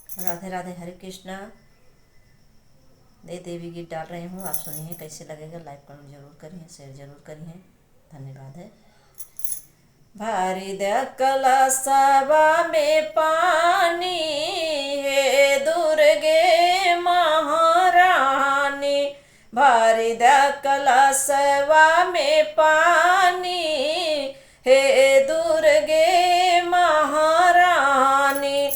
राधे राधे, हरे कृष्णा। नए देवी गीत डाल रही हूँ, आप सुनिए कैसे लगेगा। लाइक कमेंट जरूर करिए, शेयर जरूर करिए। धन्यवाद है। भारी कलशवा में पानी, हे दुर्गे महारानी। भारी कलशवा में पानी, हे दुर्गे महारानी।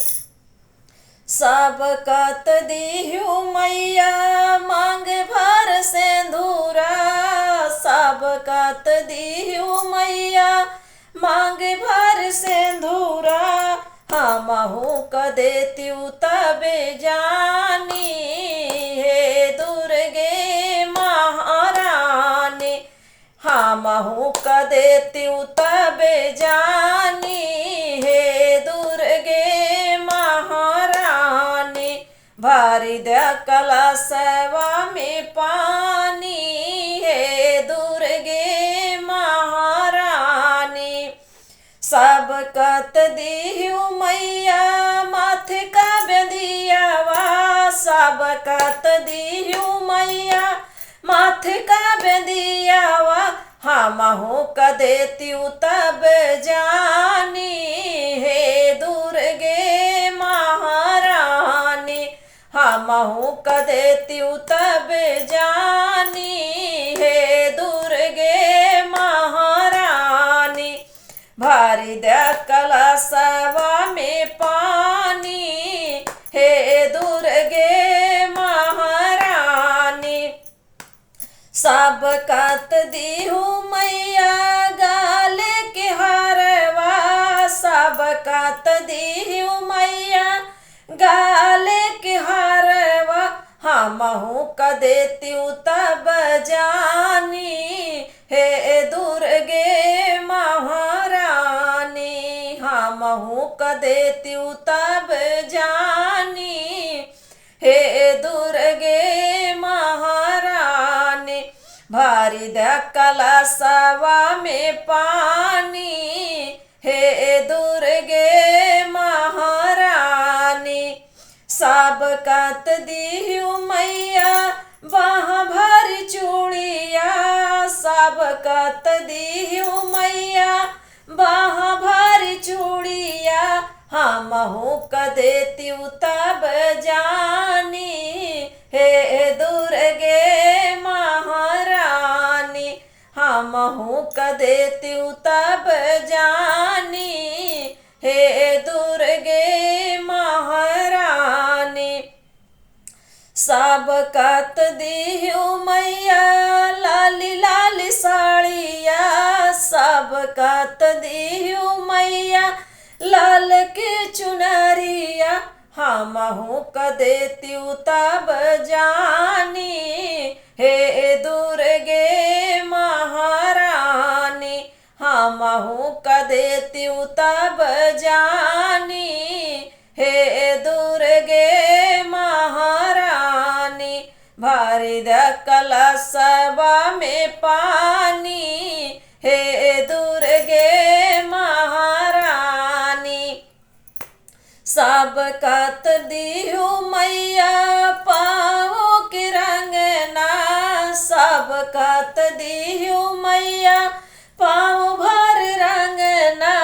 सब कत दीहु मैया मांग भर सिंदूरा। सब कत दीहु मैया मांग भर सिंदूरा। हमहू क देत्यू तबे जानी, हे दुर्गे महारानी। हमहू क देत्यू तबे जानी, हे दुर्गे महारानी। भारी कलशवा में पानी, हे दुर्गे महारानी। सब कत दीहु मैया माथे का बेदियावा। सब कत दीहु मैया माथे का बेदियावा। हमहू क देत्यू तब जानी, हे दुर्गे महारानी। हमहू क देत्यू तब जानी, हे दुर्गे महारानी। भारी कलशवा में पानी, हे दुर्गे महारानी। सब कत दीहु मैया गाल के हारवा। सब कत दीहु मैया गाल के हारवा। हमहू क देत्यू तब जानी, हे दुर्गे महारानी। हमहू क देत्यू तब जानी, हे दुर्गे महारानी। भारी कलशवा में पानी, हे दुर्गे महारानी। सब कत दीहु मैया बाह भर चूड़िया। सब कत दीहु मैया बाह भर चूड़िया। हमहू क देत्यू तब जानी, हे दुर्गे महारानी। हमहू क देत्यू तब जानी, हे दुर्गे महारानी। सब कत दीहु मैया लाली लाली साड़िया। सब कत दीहु मैया लाल के चुनरिया। हमहू क देत्यू तब जानी, हे दुर्गे महारानी। हमहू क देत्यू तब जानी, हे दुर्गे महारानी। भारी कलशवा में पानी, हे दुर्गे महारानी। सब कत दीहु मैया पाँव के रंगना। सब कत दीहु मैया पाँव भर रंगना।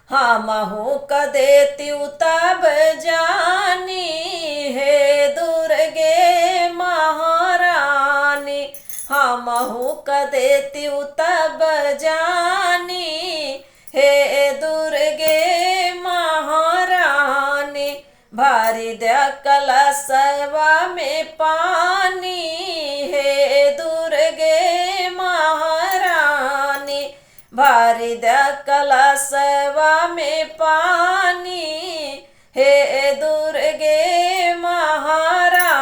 हमहू क देत्यू तब जानी, हे दुर्गे महारानी। हमहू क देत्यू तब जानी, हे दुर्गे महारानी। भारी कलशवा में पानी, हे दुर्गे महारानी। भारी कलशवा में पानी, हे दुर्गे महारानी।